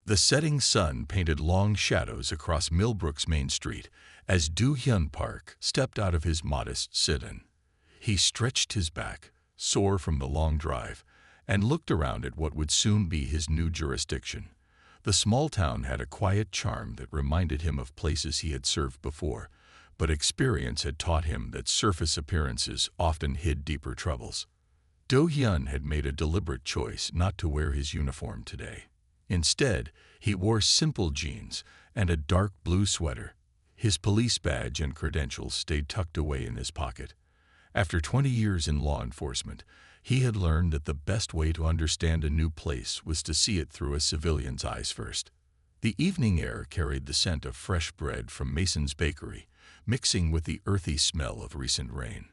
The setting sun painted long shadows across Millbrook's main street as Do-hyun Park stepped out of his modest sit-in. He stretched his back, sore from the long drive, and looked around at what would soon be his new jurisdiction. The small town had a quiet charm that reminded him of places he had served before, but experience had taught him that surface appearances often hid deeper troubles. Do-hyun had made a deliberate choice not to wear his uniform today. Instead, he wore simple jeans and a dark blue sweater. His police badge and credentials stayed tucked away in his pocket. After 20 years in law enforcement, he had learned that the best way to understand a new place was to see it through a civilian's eyes first. The evening air carried the scent of fresh bread from Mason's bakery, mixing with the earthy smell of recent rain.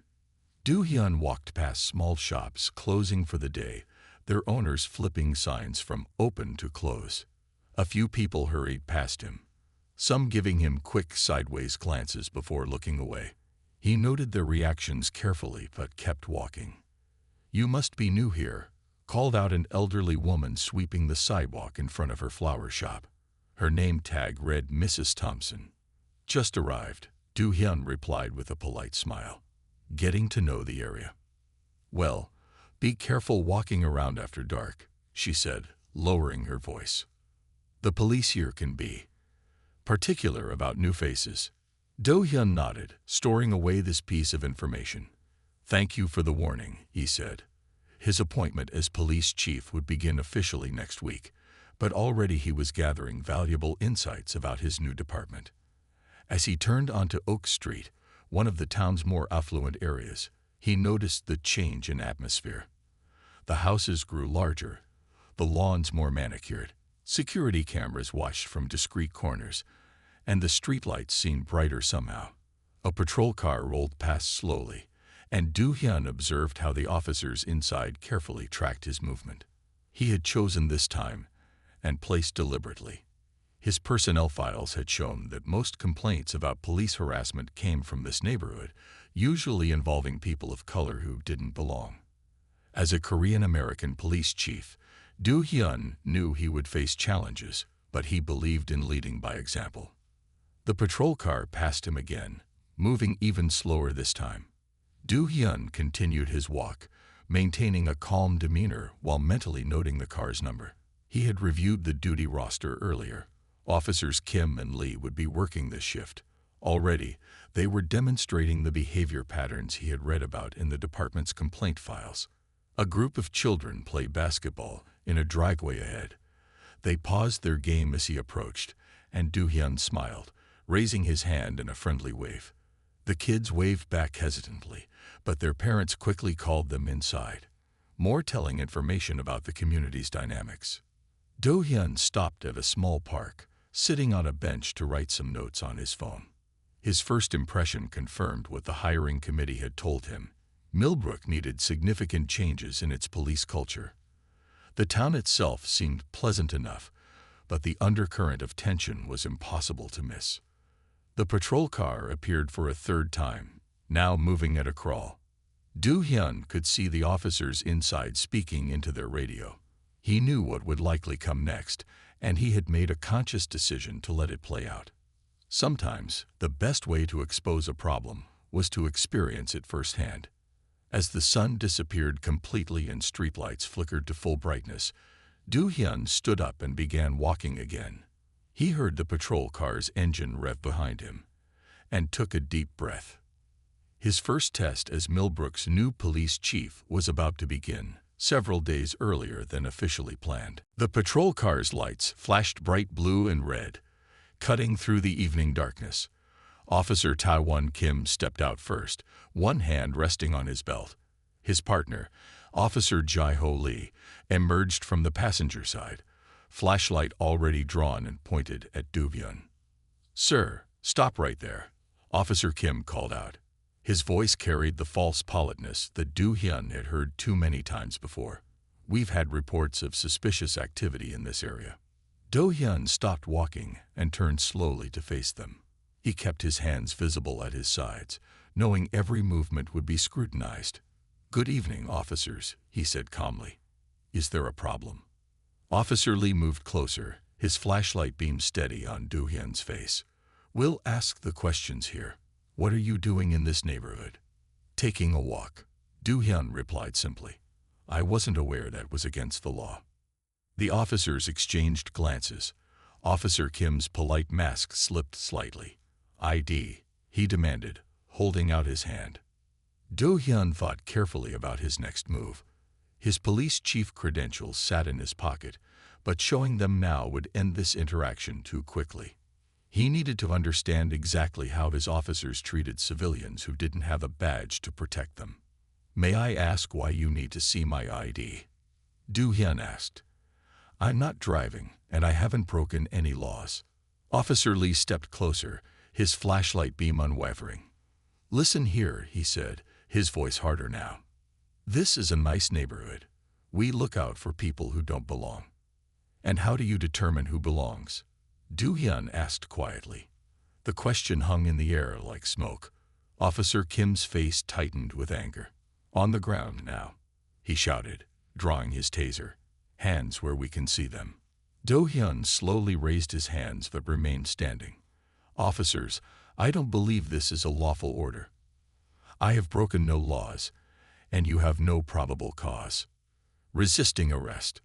Do-hyun walked past small shops closing for the day, their owners flipping signs from open to close. A few people hurried past him, some giving him quick sideways glances before looking away. He noted their reactions carefully but kept walking. "You must be new here," called out an elderly woman sweeping the sidewalk in front of her flower shop. Her name tag read Mrs. Thompson. "Just arrived," Do-hyun replied with a polite smile. "Getting to know the area." "Well, be careful walking around after dark," she said, lowering her voice. "The police here can be particular about new faces." Do-hyun nodded, storing away this piece of information. "Thank you for the warning," he said. His appointment as police chief would begin officially next week, but already he was gathering valuable insights about his new department. As he turned onto Oak Street, one of the town's more affluent areas, he noticed the change in atmosphere. The houses grew larger, the lawns more manicured, security cameras watched from discreet corners, and the streetlights seemed brighter somehow. A patrol car rolled past slowly, and Do-hyun observed how the officers inside carefully tracked his movement. He had chosen this time and place deliberately. His personnel files had shown that most complaints about police harassment came from this neighborhood, usually involving people of color who didn't belong. As a Korean-American police chief, Do-hyun knew he would face challenges, but he believed in leading by example. The patrol car passed him again, moving even slower this time. Do-hyun continued his walk, maintaining a calm demeanor while mentally noting the car's number. He had reviewed the duty roster earlier. Officers Kim and Lee would be working this shift. Already, they were demonstrating the behavior patterns he had read about in the department's complaint files. A group of children played basketball in a driveway ahead. They paused their game as he approached, and Do-hyun smiled, raising his hand in a friendly wave. The kids waved back hesitantly, but their parents quickly called them inside, more telling information about the community's dynamics. Do-hyun stopped at a small park, sitting on a bench to write some notes on his phone. His first impression confirmed what the hiring committee had told him. Millbrook needed significant changes in its police culture. The town itself seemed pleasant enough, but the undercurrent of tension was impossible to miss. The patrol car appeared for a third time, now moving at a crawl. Do-hyun could see the officers inside speaking into their radio. He knew what would likely come next, and he had made a conscious decision to let it play out. Sometimes, the best way to expose a problem was to experience it firsthand. As the sun disappeared completely and streetlights flickered to full brightness, Do-hyun stood up and began walking again. He heard the patrol car's engine rev behind him and took a deep breath. His first test as Millbrook's new police chief was about to begin, several days earlier than officially planned. The patrol car's lights flashed bright blue and red, cutting through the evening darkness. Officer Tae-won Kim stepped out first, one hand resting on his belt. His partner, Officer Jae-ho Lee, emerged from the passenger side, flashlight already drawn and pointed at Do-hyun. "Sir, stop right there," Officer Kim called out. His voice carried the false politeness that Do-hyun had heard too many times before. "We've had reports of suspicious activity in this area." Do-hyun stopped walking and turned slowly to face them. He kept his hands visible at his sides, knowing every movement would be scrutinized. "Good evening, officers," he said calmly. "Is there a problem?" Officer Lee moved closer, His flashlight beamed steady on Do-hyun's face. "We'll ask the questions here. What are you doing in this neighborhood?" "Taking a walk," Do-hyun replied simply. "I wasn't aware that was against the law." The officers exchanged glances. Officer Kim's polite mask slipped slightly. "ID," he demanded, holding out his hand. Do-hyun thought carefully about his next move. His police chief credentials sat in his pocket, but showing them now would end this interaction too quickly. He needed to understand exactly how his officers treated civilians who didn't have a badge to protect them. "May I ask why you need to see my ID?" Do-hyun asked. "I'm not driving, and I haven't broken any laws." Officer Lee stepped closer, his flashlight beam unwavering. "Listen here," he said, his voice harder now. "This is a nice neighborhood. We look out for people who don't belong." "And how do you determine who belongs?" Do-hyun asked quietly. The question hung in the air like smoke. Officer Kim's face tightened with anger. "On the ground now," he shouted, drawing his taser. "Hands where we can see them." Do-hyun slowly raised his hands but remained standing. "Officers, I don't believe this is a lawful order. I have broken no laws, and you have no probable cause." "Resisting arrest,"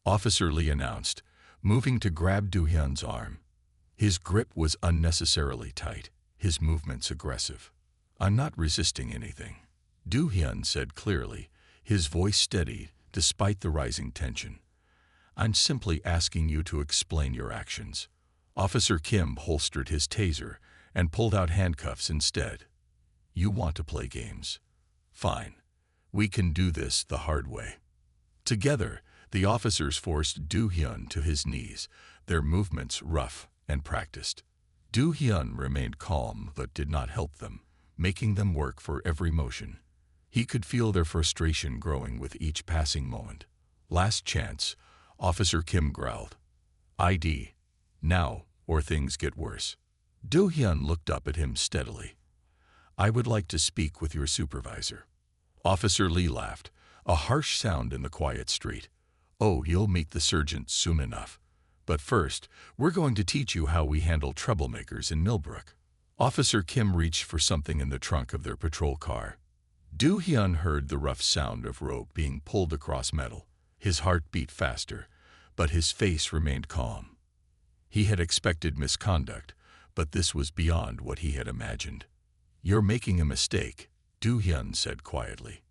Officer Lee announced, moving to grab Do-hyun's arm. His grip was unnecessarily tight, his movements aggressive. "I'm not resisting anything," Do-hyun said clearly, his voice steady despite the rising tension. "I'm simply asking you to explain your actions." Officer Kim holstered his taser and pulled out handcuffs instead. "You want to play games? Fine. We can do this the hard way." Together, the officers forced Do-hyun to his knees, their movements rough and practiced. Do-hyun remained calm but did not help them, making them work for every motion. He could feel their frustration growing with each passing moment. "Last chance," Officer Kim growled. "ID. Now, or things get worse." Do-hyun looked up at him steadily. "I would like to speak with your supervisor." Officer Lee laughed, a harsh sound in the quiet street. "Oh, you'll meet the sergeant soon enough. But first, we're going to teach you how we handle troublemakers in Millbrook." Officer Kim reached for something in the trunk of their patrol car. Do-hyun heard the rough sound of rope being pulled across metal. His heart beat faster, but his face remained calm. He had expected misconduct, but this was beyond what he had imagined. "You're making a mistake," Do-hyun said quietly.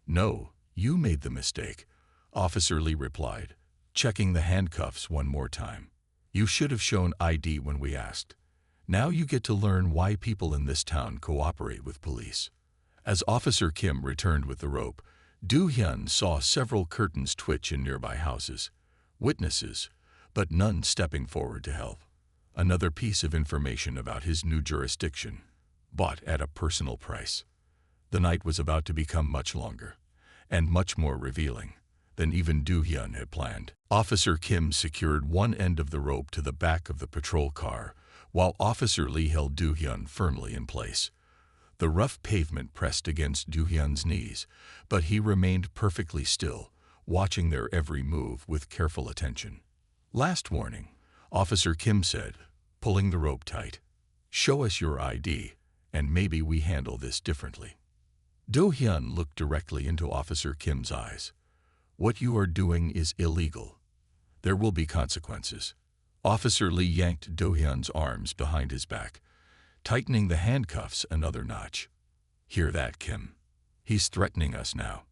"No, you made the mistake," Officer Lee replied, checking the handcuffs one more time. "You should have shown ID when we asked. Now you get to learn why people in this town cooperate with police." As Officer Kim returned with the rope, Do-hyun saw several curtains twitch in nearby houses. Witnesses, but none stepping forward to help. Another piece of information about his new jurisdiction, bought at a personal price. The night was about to become much longer, and much more revealing than even Do-hyun had planned. Officer Kim secured one end of the rope to the back of the patrol car, while Officer Lee held Do-hyun firmly in place. The rough pavement pressed against Do-hyun's knees, but he remained perfectly still, watching their every move with careful attention. "Last warning," Officer Kim said, pulling the rope tight. "Show us your ID, and maybe we handle this differently." Do-hyun looked directly into Officer Kim's eyes. "What you are doing is illegal. There will be consequences." Officer Lee yanked Do-hyun's arms behind his back, tightening the handcuffs another notch. "Hear that, Kim? He's threatening us now."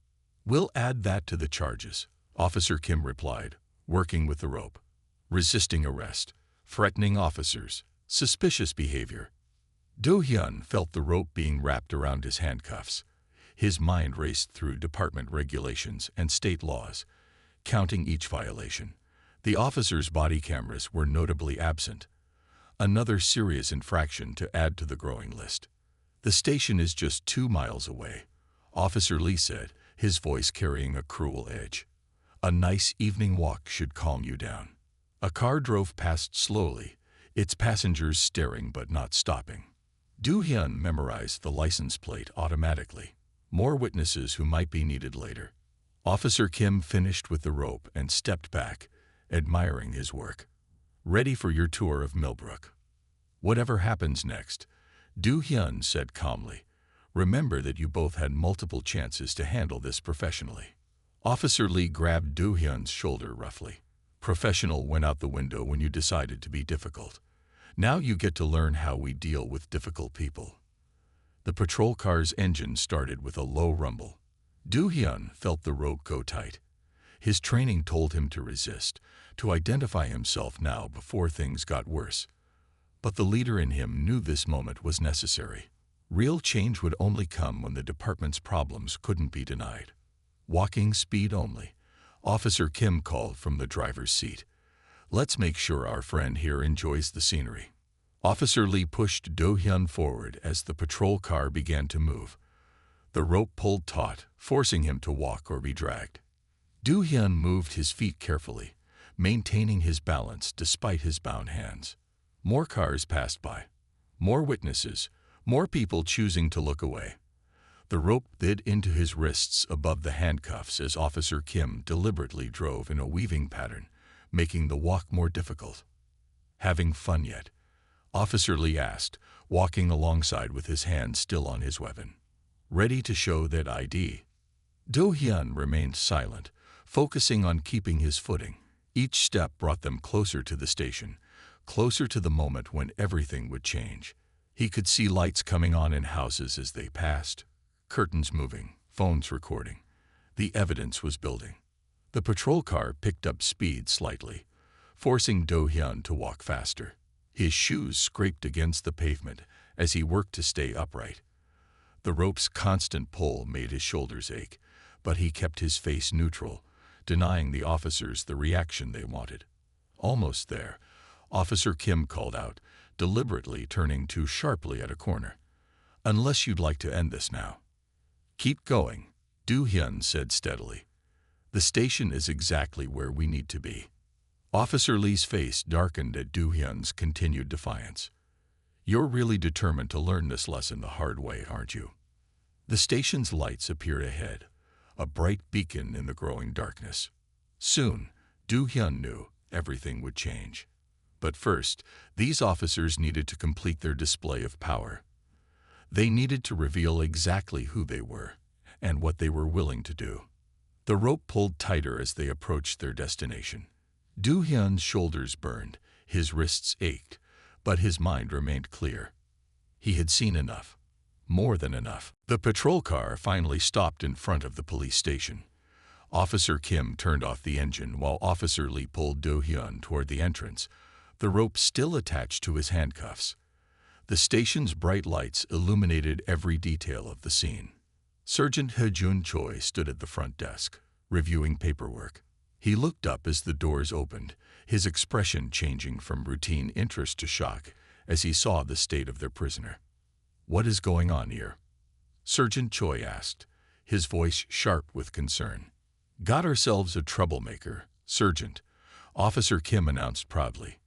"We'll add that to the charges," Officer Kim replied, working with the rope. "Resisting arrest, threatening officers, suspicious behavior." Do-hyun felt the rope being wrapped around his handcuffs. His mind raced through department regulations and state laws, counting each violation. The officers' body cameras were notably absent. Another serious infraction to add to the growing list. "The station is just 2 miles away," Officer Lee said, his voice carrying a cruel edge. "A nice evening walk should calm you down." A car drove past slowly, its passengers staring but not stopping. Do-hyun memorized the license plate automatically. More witnesses who might be needed later. Officer Kim finished with the rope and stepped back, admiring his work. ready for your tour of Millbrook. Whatever happens next, Do-hyun said calmly, remember that you both had multiple chances to handle this professionally. Officer Lee grabbed Do-hyun's shoulder roughly. Professional went out the window when you decided to be difficult. Now you get to learn how we deal with difficult people. The patrol car's engine started with a low rumble. Do-hyun felt the rope go tight. His training told him to resist, to identify himself now before things got worse. But the leader in him knew this moment was necessary. Real change would only come when the department's problems couldn't be denied. Walking speed only, Officer Kim called from the driver's seat. Let's make sure our friend here enjoys the scenery. Officer Lee pushed Do-hyun forward as the patrol car began to move. The rope pulled taut, forcing him to walk or be dragged. Do-hyun moved his feet carefully, maintaining his balance despite his bound hands. More cars passed by. More witnesses, more people choosing to look away. The rope bit into his wrists above the handcuffs as Officer Kim deliberately drove in a weaving pattern, making the walk more difficult. Having fun yet? Officer Lee asked, walking alongside with his hand still on his weapon. Ready to show that ID? Do-hyun remained silent, focusing on keeping his footing. Each step brought them closer to the station, closer to the moment when everything would change. He could see lights coming on in houses as they passed, curtains moving, phones recording. The evidence was building. The patrol car picked up speed slightly, forcing Do-hyun to walk faster. His shoes scraped against the pavement as he worked to stay upright. The rope's constant pull made his shoulders ache, but he kept his face neutral, denying the officers the reaction they wanted. Almost there, Officer Kim called out, deliberately turning too sharply at a corner. Unless you'd like to end this now. Keep going, Do-hyun said steadily. The station is exactly where we need to be. Officer Lee's face darkened at Do-hyun's continued defiance. You're really determined to learn this lesson the hard way, aren't you? The station's lights appeared ahead, a bright beacon in the growing darkness. Soon, Do-hyun knew everything would change. But first, these officers needed to complete their display of power. They needed to reveal exactly who they were and what they were willing to do. The rope pulled tighter as they approached their destination. Do-hyun's shoulders burned, his wrists ached, but his mind remained clear. He had seen enough. More than enough. The patrol car finally stopped in front of the police station. Officer Kim turned off the engine while Officer Lee pulled Do-hyun toward the entrance, the rope still attached to his handcuffs. The station's bright lights illuminated every detail of the scene. Sergeant Hejun Choi stood at the front desk, reviewing paperwork. He looked up as the doors opened, his expression changing from routine interest to shock as he saw the state of their prisoner. What is going on here? Sergeant Choi asked, his voice sharp with concern. Got ourselves a troublemaker, Sergeant, Officer Kim announced proudly.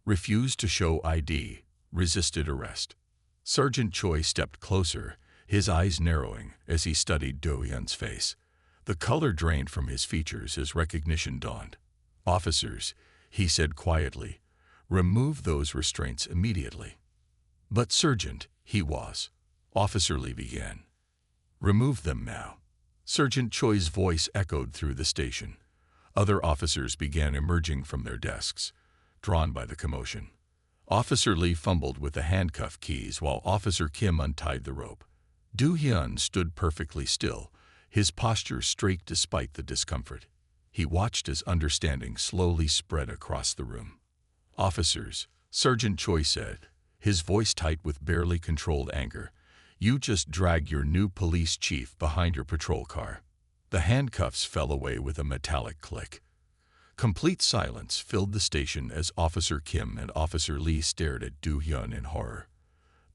Refused to show ID, resisted arrest. Sergeant Choi stepped closer, his eyes narrowing as he studied Do-hyun's face. The color drained from his features as recognition dawned. Officers, he said quietly, remove those restraints immediately. But Sergeant, he was. Officer Lee began. Remove them now. Sergeant Choi's voice echoed through the station. Other officers began emerging from their desks, drawn by the commotion. Officer Lee fumbled with the handcuff keys while Officer Kim untied the rope. Do-hyun stood perfectly still, his posture straight despite the discomfort. He watched as understanding slowly spread across the room. Officers, Sergeant Choi said, his voice tight with barely controlled anger, you just dragged your new police chief behind your patrol car. The handcuffs fell away with a metallic click. Complete silence filled the station as Officer Kim and Officer Lee stared at Do-hyun in horror.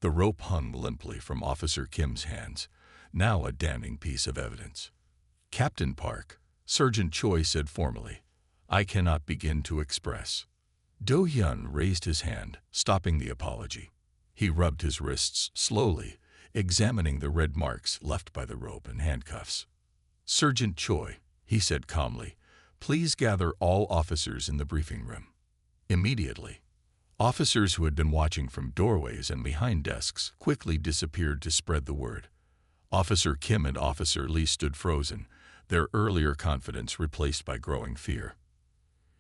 The rope hung limply from Officer Kim's hands, now a damning piece of evidence. Captain Park, Sergeant Choi said formally, I cannot begin to express. Do-hyun raised his hand, stopping the apology. He rubbed his wrists slowly, examining the red marks left by the rope and handcuffs. Sergeant Choi, he said calmly, please gather all officers in the briefing room. Immediately, officers who had been watching from doorways and behind desks quickly disappeared to spread the word. Officer Kim and Officer Lee stood frozen, their earlier confidence replaced by growing fear.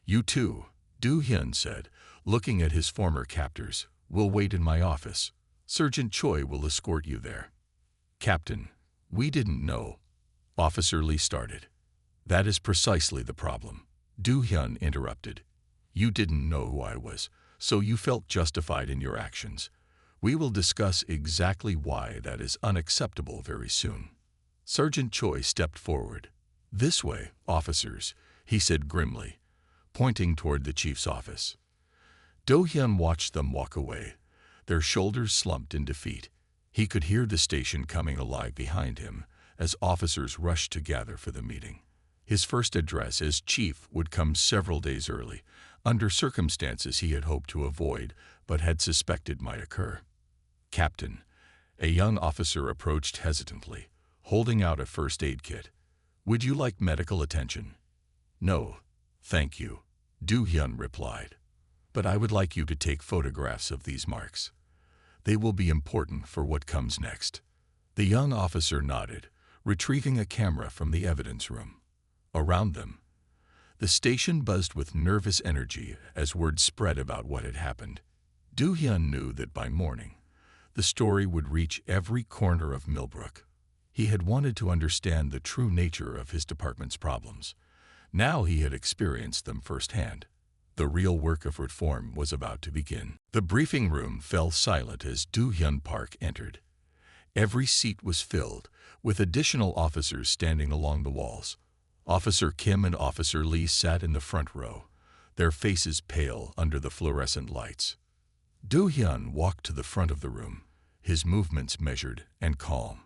"You too," Do-hyun said, looking at his former captors, "will wait in my office. Sergeant Choi will escort you there." "Captain, we didn't know," Officer Lee started. "That is precisely the problem," Do-hyun interrupted. "You didn't know who I was, so you felt justified in your actions. We will discuss exactly why that is unacceptable very soon." Sergeant Choi stepped forward. "This way, officers," he said grimly, pointing toward the chief's office. Do-hyun watched them walk away, their shoulders slumped in defeat. He could hear the station coming alive behind him as officers rushed to gather for the meeting. His first address as chief would come several days early, under circumstances he had hoped to avoid but had suspected might occur. "Captain," a young officer approached hesitantly, holding out a first aid kit. "Would you like medical attention?" "No, thank you," Do-hyun replied. "But I would like you to take photographs of these marks. They will be important for what comes next." The young officer nodded, retrieving a camera from the evidence room. Around them, the station buzzed with nervous energy as word spread about what had happened. Do-hyun knew that by morning, the story would reach every corner of Millbrook. He had wanted to understand the true nature of his department's problems. Now he had experienced them firsthand. The real work of reform was about to begin. The briefing room fell silent as Do-hyun Park entered. Every seat was filled, with additional officers standing along the walls. Officer Kim and Officer Lee sat in the front row, their faces pale under the fluorescent lights. Do-hyun walked to the front of the room, his movements measured and calm.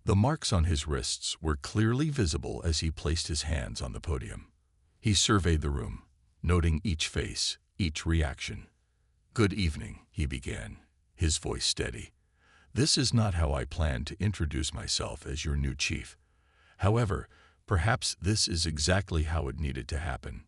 The marks on his wrists were clearly visible as he placed his hands on the podium. He surveyed the room, noting each face, each reaction. "Good evening," he began, his voice steady. "This is not how I planned to introduce myself as your new chief. However, perhaps this is exactly how it needed to happen."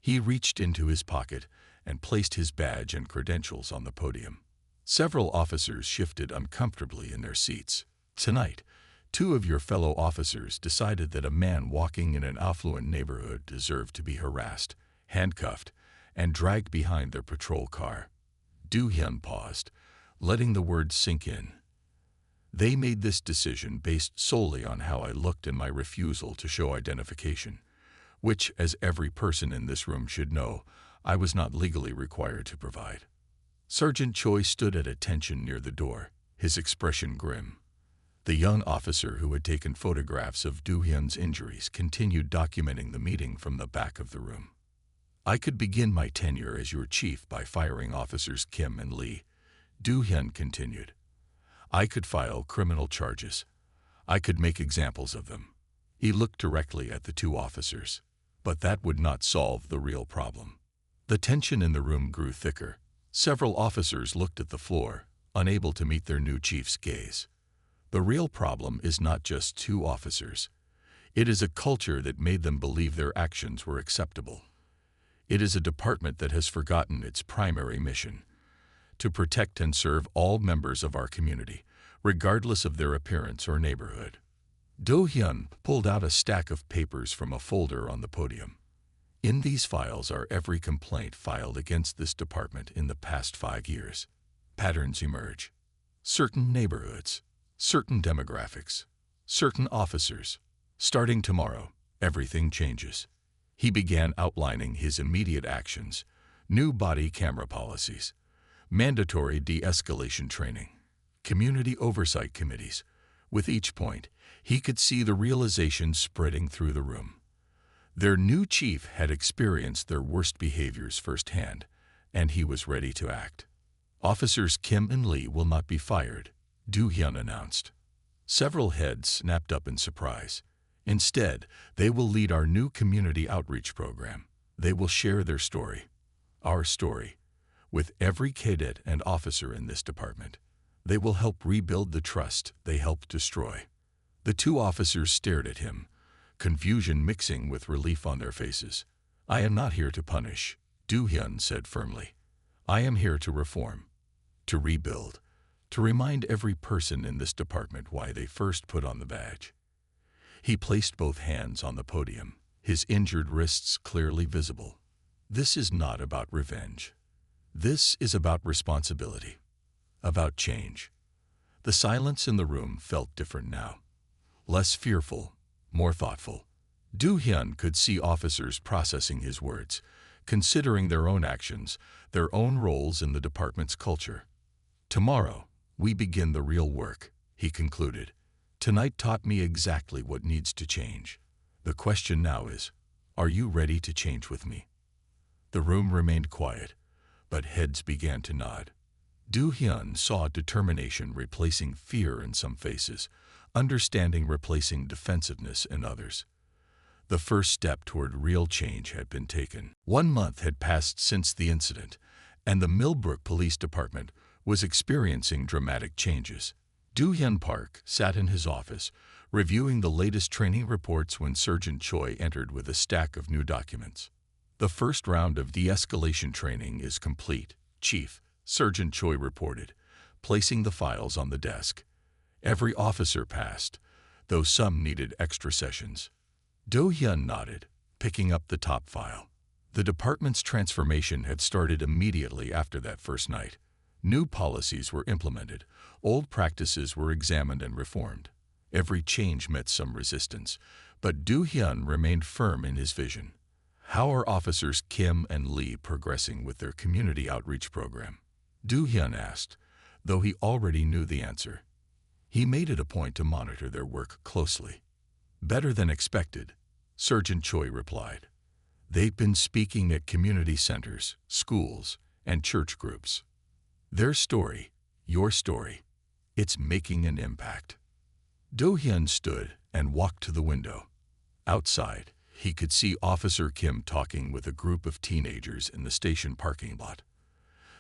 He reached into his pocket and placed his badge and credentials on the podium. Several officers shifted uncomfortably in their seats. "Tonight, 2 of your fellow officers decided that a man walking in an affluent neighborhood deserved to be harassed, handcuffed, and dragged behind their patrol car." Do-hyun paused, letting the words sink in. "They made this decision based solely on how I looked and my refusal to show identification, which, as every person in this room should know, I was not legally required to provide." Sergeant Choi stood at attention near the door, his expression grim. The young officer who had taken photographs of Do-hyun's injuries continued documenting the meeting from the back of the room. "I could begin my tenure as your chief by firing Officers Kim and Lee," Do-hyun continued. "I could file criminal charges. I could make examples of them." He looked directly at the 2 officers. But that would not solve the real problem. The tension in the room grew thicker. Several officers looked at the floor, unable to meet their new chief's gaze. The real problem is not just 2 officers. It is a culture that made them believe their actions were acceptable. It is a department that has forgotten its primary mission: to protect and serve all members of our community, regardless of their appearance or neighborhood. Do-hyun pulled out a stack of papers from a folder on the podium. "In these files are every complaint filed against this department in the past 5 years. Patterns emerge. Certain neighborhoods, certain demographics, certain officers. Starting tomorrow, everything changes." He began outlining his immediate actions: new body camera policies, mandatory de-escalation training, community oversight committees. With each point, he could see the realization spreading through the room. Their new chief had experienced their worst behaviors firsthand, and he was ready to act. "Officers Kim and Lee will not be fired," Do-hyun announced. Several heads snapped up in surprise. "Instead, they will lead our new community outreach program. They will share their story, our story, with every cadet and officer in this department. They will help rebuild the trust they helped destroy." The 2 officers stared at him, confusion mixing with relief on their faces. "I am not here to punish," Do-hyun said firmly. I am here to reform, to rebuild, to remind every person in this department why they first put on the badge. He placed both hands on the podium, his injured wrists clearly visible. This is not about revenge. This is about responsibility, about change. The silence in the room felt different now. Less fearful, more thoughtful. Do-hyun could see officers processing his words, considering their own actions, their own roles in the department's culture. Tomorrow, we begin the real work, he concluded. Tonight taught me exactly what needs to change. The question now is, are you ready to change with me? The room remained quiet, but heads began to nod. Do-hyun saw determination replacing fear in some faces, understanding replacing defensiveness in others. The first step toward real change had been taken. 1 month had passed since the incident, and the Millbrook Police Department was experiencing dramatic changes. Do-hyun Park sat in his office, reviewing the latest training reports when Sergeant Choi entered with a stack of new documents. The first round of de-escalation training is complete, Chief, Sergeant Choi reported, placing the files on the desk. Every officer passed, though some needed extra sessions. Do-hyun nodded, picking up the top file. The department's transformation had started immediately after that first night. New policies were implemented, old practices were examined and reformed. Every change met some resistance, but Do-hyun remained firm in his vision. How are officers Kim and Lee progressing with their community outreach program? Do-hyun asked, though he already knew the answer. He made it a point to monitor their work closely. Better than expected, Sergeant Choi replied. They've been speaking at community centers, schools, and church groups. Their story, your story, it's making an impact. Do-hyun stood and walked to the window. Outside, he could see Officer Kim talking with a group of teenagers in the station parking lot.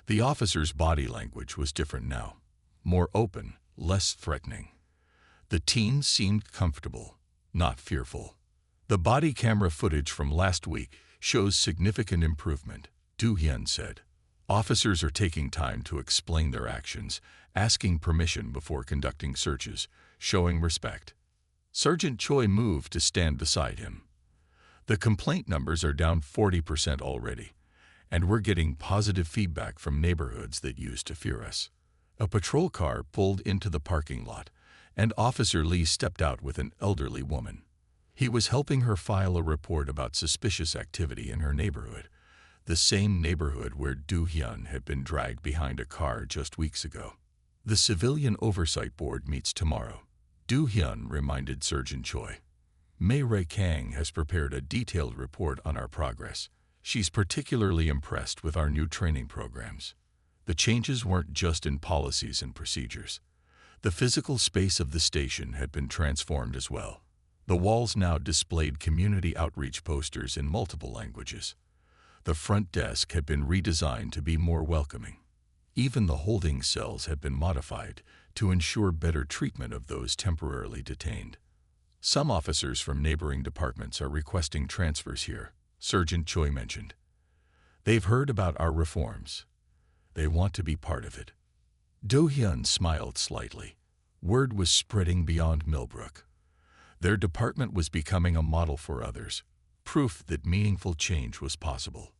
The officer's body language was different now, more open, less threatening. The teens seemed comfortable, not fearful. The body camera footage from last week shows significant improvement, Do-hyun said. Officers are taking time to explain their actions, asking permission before conducting searches, showing respect. Sergeant Choi moved to stand beside him. The complaint numbers are down 40% already, and we're getting positive feedback from neighborhoods that used to fear us. A patrol car pulled into the parking lot, and Officer Lee stepped out with an elderly woman. He was helping her file a report about suspicious activity in her neighborhood, the same neighborhood where Do-hyun had been dragged behind a car just weeks ago. The Civilian Oversight Board meets tomorrow, Do-hyun reminded Sergeant Choi. May Ray Kang has prepared a detailed report on our progress. She's particularly impressed with our new training programs. The changes weren't just in policies and procedures. The physical space of the station had been transformed as well. The walls now displayed community outreach posters in multiple languages. The front desk had been redesigned to be more welcoming. Even the holding cells had been modified to ensure better treatment of those temporarily detained. Some officers from neighboring departments are requesting transfers here, Sergeant Choi mentioned. They've heard about our reforms. They want to be part of it. Do-hyun smiled slightly. Word was spreading beyond Millbrook. Their department was becoming a model for others, proof that meaningful change was possible.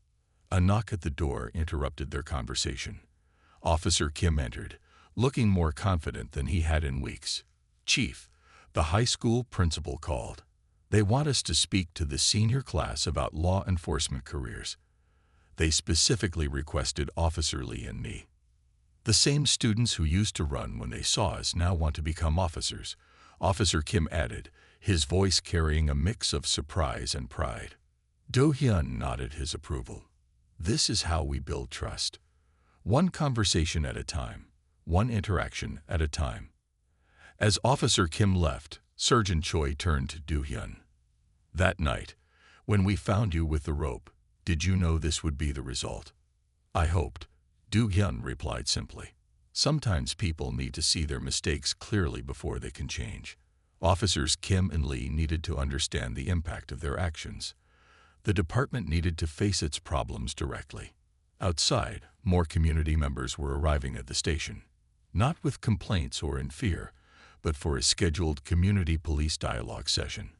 A knock at the door interrupted their conversation. Officer Kim entered, looking more confident than he had in weeks. Chief, the high school principal called. They want us to speak to the senior class about law enforcement careers. They specifically requested Officer Lee and me. The same students who used to run when they saw us now want to become officers, Officer Kim added, his voice carrying a mix of surprise and pride. Do-hyun nodded his approval. This is how we build trust. One conversation at a time, one interaction at a time. As Officer Kim left, Sergeant Choi turned to Do-hyun. That night, when we found you with the rope, did you know this would be the result? I hoped, Do-hyun replied simply. Sometimes people need to see their mistakes clearly before they can change. Officers Kim and Lee needed to understand the impact of their actions. The department needed to face its problems directly. Outside, more community members were arriving at the station, not with complaints or in fear, but for a scheduled community police dialogue session.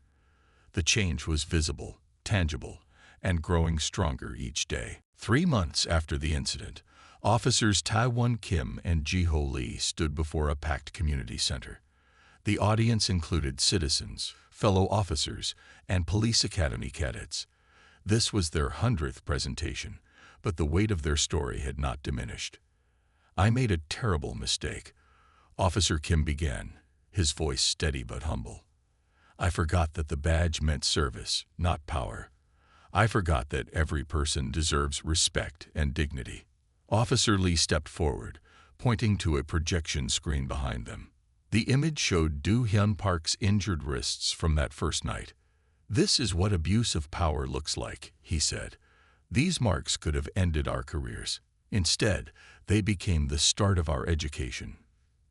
The change was visible, tangible, and growing stronger each day. 3 months after the incident, officers Tae-won Kim and Ji-ho Lee stood before a packed community center. The audience included citizens, fellow officers, and police academy cadets. This was their 100th presentation, but the weight of their story had not diminished. "I made a terrible mistake," Officer Kim began, his voice steady but humble. "I forgot that the badge meant service, not power. I forgot that every person deserves respect and dignity." Officer Lee stepped forward, pointing to a projection screen behind them. The image showed Do-hyun Park's injured wrists from that first night. "This is what abuse of power looks like," he said. "These marks could have ended our careers. Instead, they became the start of our education."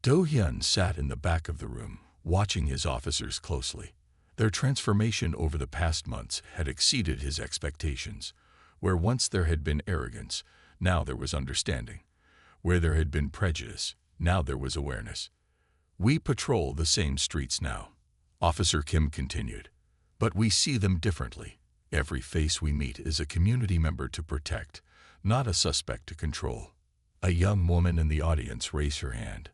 Do-hyun sat in the back of the room, watching his officers closely. Their transformation over the past months had exceeded his expectations. Where once there had been arrogance, now there was understanding. Where there had been prejudice, now there was awareness. "We patrol the same streets now," Officer Kim continued, "but we see them differently. Every face we meet is a community member to protect, not a suspect to control." A young woman in the audience raised her hand.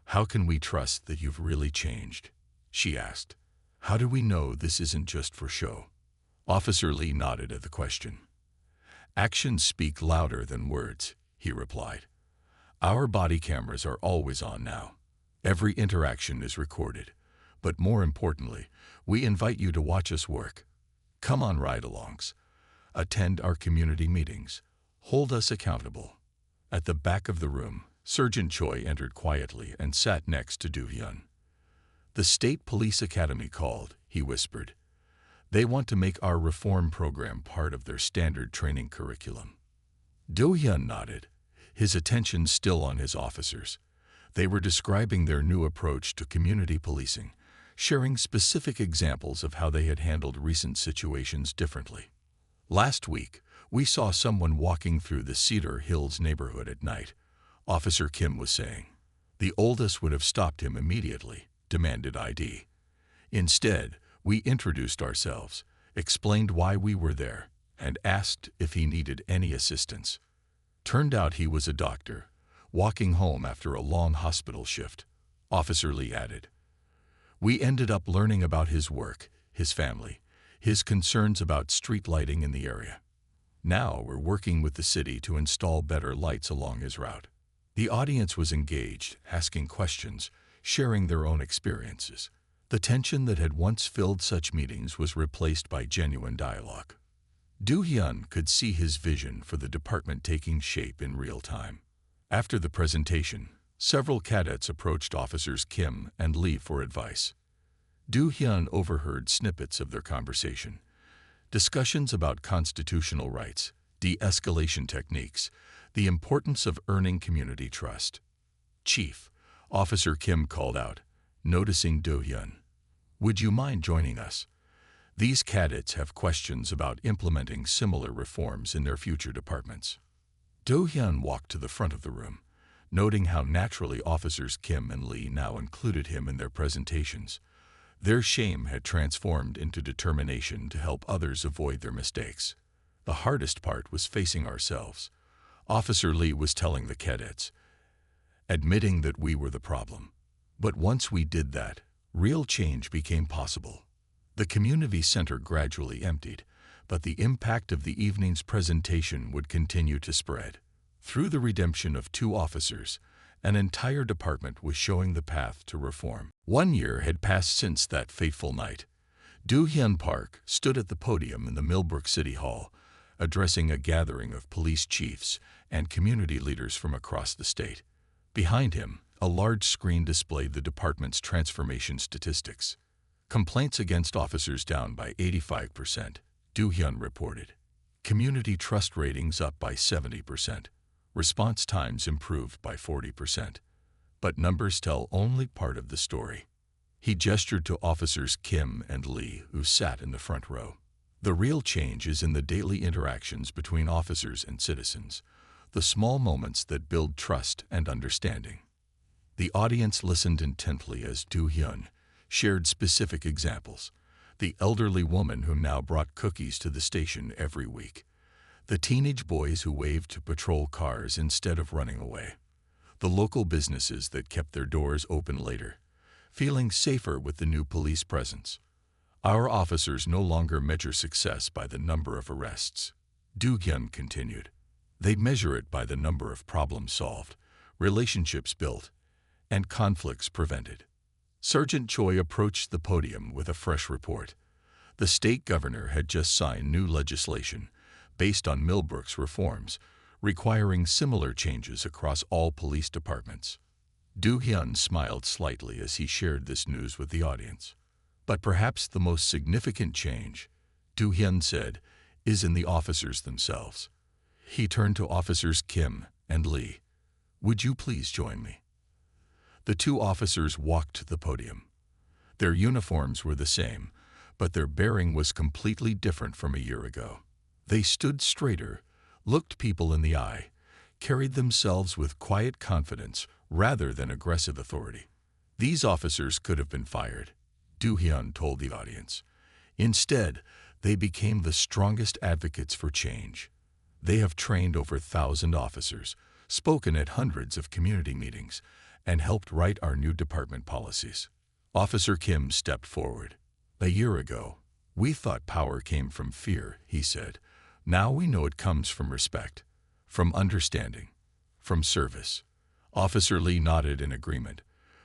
"How can we trust that you've really changed?" she asked. "How do we know this isn't just for show?" Officer Lee nodded at the question. "Actions speak louder than words," he replied. "Our body cameras are always on now. Every interaction is recorded. But more importantly, we invite you to watch us work. Come on ride-alongs. Attend our community meetings. Hold us accountable." At the back of the room, Surgeon Choi entered quietly and sat next to Do-hyun. "The State Police Academy called," he whispered. "They want to make our reform program part of their standard training curriculum." Do-hyun nodded, his attention still on his officers. They were describing their new approach to community policing, sharing specific examples of how they had handled recent situations differently. "Last week, we saw someone walking through the Cedar Hills neighborhood at night," Officer Kim was saying. "The oldest would have stopped him immediately, demanded ID. Instead, we introduced ourselves, explained why we were there, and asked if he needed any assistance. Turned out he was a doctor, walking home after a long hospital shift," Officer Lee added. "We ended up learning about his work, his family, his concerns about street lighting in the area. Now we're working with the city to install better lights along his route." The audience was engaged, asking questions, sharing their own experiences. The tension that had once filled such meetings was replaced by genuine dialogue. Do-hyun could see his vision for the department taking shape in real time. After the presentation, several cadets approached Officers Kim and Lee for advice. Do-hyun overheard snippets of their conversation. Discussions about constitutional rights, de-escalation techniques, the importance of earning community trust. "Chief," Officer Kim called out, noticing Do-hyun, "would you mind joining us? These cadets have questions about implementing similar reforms in their future departments." Do-hyun walked to the front of the room, noting how naturally Officers Kim and Lee now included him in their presentations. Their shame had transformed into determination to help others avoid their mistakes. "The hardest part was facing ourselves," Officer Lee was telling the cadets, "admitting that we were the problem. But once we did that, real change became possible." The community center gradually emptied, but the impact of the evening's presentation would continue to spread. Through the redemption of 2 officers, an entire department was showing the path to reform. 1 year had passed since that fateful night. Do-hyun Park stood at the podium in the Millbrook City Hall, addressing a gathering of police chiefs and community leaders from across the state. Behind him, a large screen displayed the department's transformation statistics. "Complaints against officers down by 85%, Do-hyun reported. "Community trust ratings up by 70%. Response times improved by 40%. But numbers tell only part of the story." He gestured to Officers Kim and Lee, who sat in the front row. The real change is in the daily interactions between officers and citizens, the small moments that build trust and understanding. The audience listened intently as Do-hyun shared specific examples. The elderly woman who now brought cookies to the station every week. The teenage boys who waved to patrol cars instead of running away. The local businesses that kept their doors open later, feeling safer with the new police presence. Our officers no longer measure success by the number of arrests. Do-hyun continued. They measure it by the number of problems solved, relationships built, and conflicts prevented. Sergeant Choi approached the podium with a fresh report. The state governor had just signed new legislation based on Millbrook's reforms, requiring similar changes across all police departments. Do-hyun smiled slightly as he shared this news with the audience. But perhaps the most significant change, Do-hyun said, is in the officers themselves. He turned to officers Kim and Lee. Would you please join me? The two officers walked to the podium. Their uniforms were the same, but their bearing was completely different from a year ago. They stood straighter, looked people in the eye, carried themselves with quiet confidence rather than aggressive authority. These officers could have been fired, Do-hyun told the audience. Instead, they became the strongest advocates for change. They have trained over 1,000 officers, spoken at hundreds of community meetings, and helped write our new department policies. Officer Kim stepped forward. A year ago, we thought power came from fear, he said. Now we know it comes from respect, from understanding, from service. Officer Lee nodded in agreement.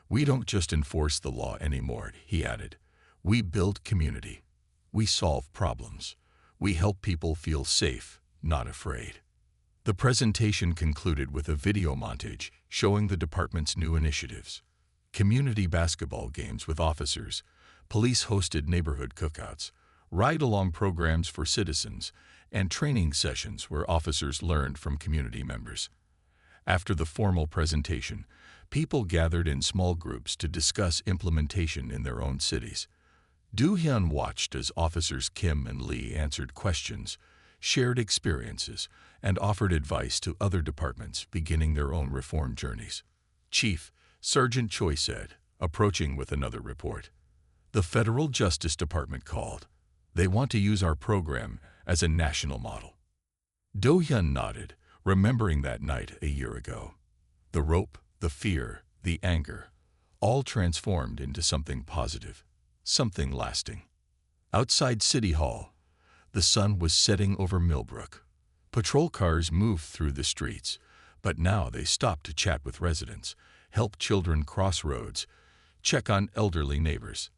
We don't just enforce the law anymore, he added. We build community. We solve problems. We help people feel safe, not afraid. The presentation concluded with a video montage showing the department's new initiatives. Community basketball games with officers, police-hosted neighborhood cookouts, ride-along programs for citizens, and training sessions where officers learned from community members. After the formal presentation, people gathered in small groups to discuss implementation in their own cities. Do-hyun watched as officers Kim and Lee answered questions, shared experiences, and offered advice to other departments beginning their own reform journeys. Chief, Sergeant Choi said, approaching with another report. The Federal Justice Department called. They want to use our program as a national model. Do-hyun nodded, remembering that night a year ago. The rope, the fear, the anger, all transformed into something positive, something lasting. Outside City Hall, the sun was setting over Millbrook. Patrol cars moved through the streets, but now they stopped to chat with residents, help children cross roads, check on elderly neighbors.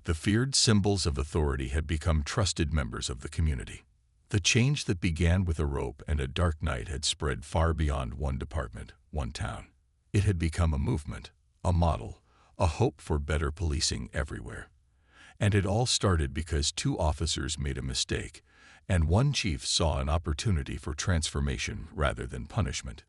The feared symbols of authority had become trusted members of the community. The change that began with a rope and a dark night had spread far beyond one department, one town. It had become a movement, a model, a hope for better policing everywhere. And it all started because two officers made a mistake, and one chief saw an opportunity for transformation rather than punishment.